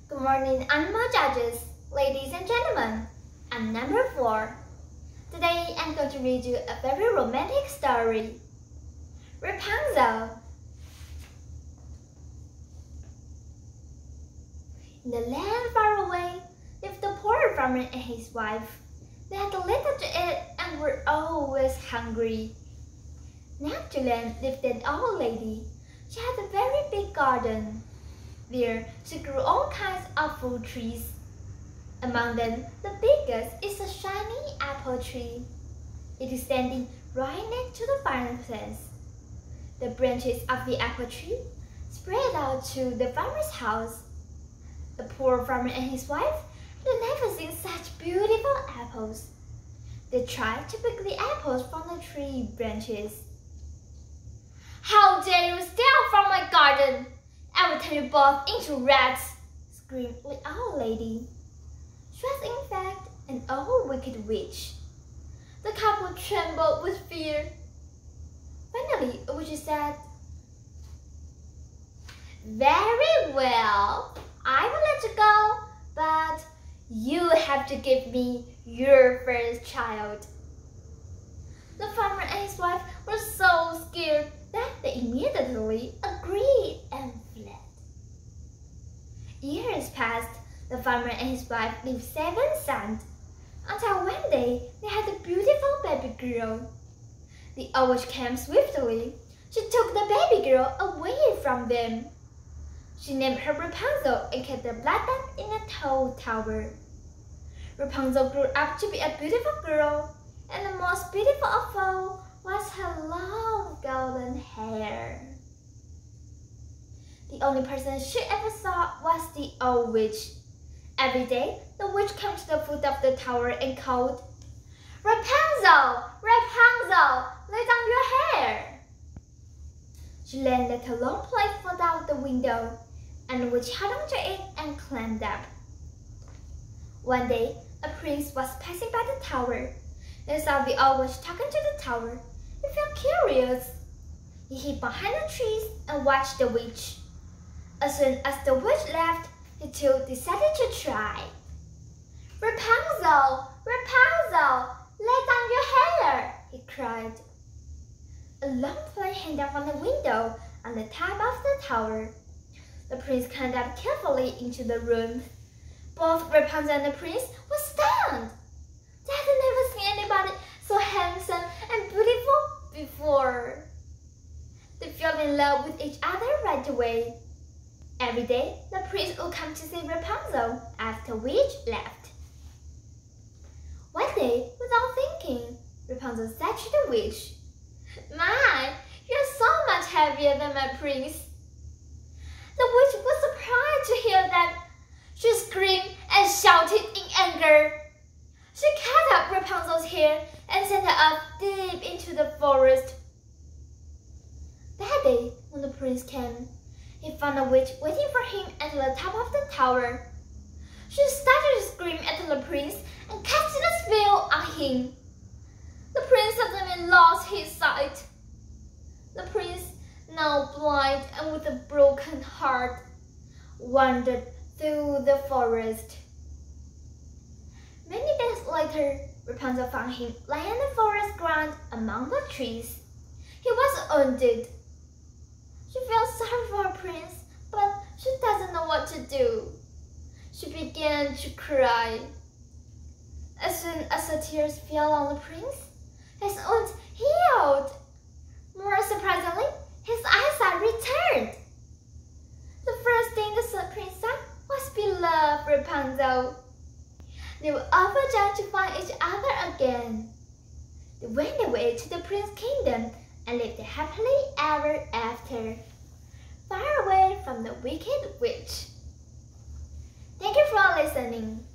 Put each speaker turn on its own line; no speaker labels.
Good morning, animal judges, ladies and gentlemen. I'm number 4. Today I'm going to read you a very romantic story. Rapunzel. In the land far away lived the poor farmer and his wife. They had little to eat and were always hungry. Next to them lived an old lady. She had a very big garden. There she grew all kinds of fruit trees. Among them, the biggest is a shiny apple tree. It is standing right next to the fireplace. The branches of the apple tree spread out to the farmer's house. The poor farmer and his wife had never seen such beautiful apples. They tried to pick the apples from the tree branches. "How dare you steal from my garden! I will turn you both into rats!" screamed the old lady. She was in fact an old wicked witch. The couple trembled with fear. Finally, the witch said, "Very well, I will let you go, but you have to give me your first child." The farmer and his wife were so scared that they immediately agreed and fled. Years passed. The farmer and his wife lived 7 sons, until one day they had a beautiful baby girl. The old witch came swiftly. She took the baby girl away from them. She named her Rapunzel and kept the black lamp in a tall tower. Rapunzel grew up to be a beautiful girl, and the most beautiful of all was her long golden hair. The only person she ever saw was the old witch. Every day, the witch came to the foot of the tower and called, "Rapunzel! Rapunzel! Lay down your hair!" She then let a long plank fall out the window, and the witch held onto it and climbed up. One day, a prince was passing by the tower. He saw the old witch talking to the tower. He felt curious. He hid behind the trees and watched the witch. As soon as the witch left, he too decided to try. "Rapunzel! Rapunzel! Lay down your hair!" he cried. A long flame hung down from the window on the top of the tower. The prince climbed up carefully into the room. Both Rapunzel and the prince were stunned. They had never seen anybody so handsome and beautiful before. They fell in love with each other right away. Every day, the prince would come to see Rapunzel after the witch left. One day, without thinking, Rapunzel said to the witch, "My, you're so much heavier than my prince." The witch was surprised to hear that. She screamed and shouted in anger. She cut up Rapunzel's hair and sent her up deep into the forest. That day, when the prince came, he found the witch waiting for him at the top of the tower. She started to scream at the prince and casted a spell on him. The prince suddenly lost his sight. The prince, now blind and with a broken heart, wandered through the forest. Many days later, Rapunzel found him lying on the forest ground among the trees. He was wounded. She felt sorry for her prince, but she doesn't know what to do. She began to cry. As soon as the tears fell on the prince, his wound healed. More surprisingly, his eyesight returned. The first thing the prince saw was beloved Rapunzel. They were overjoyed to find each other again. They went away to the prince's kingdom and lived happily ever after, far away from the wicked witch. Thank you for listening.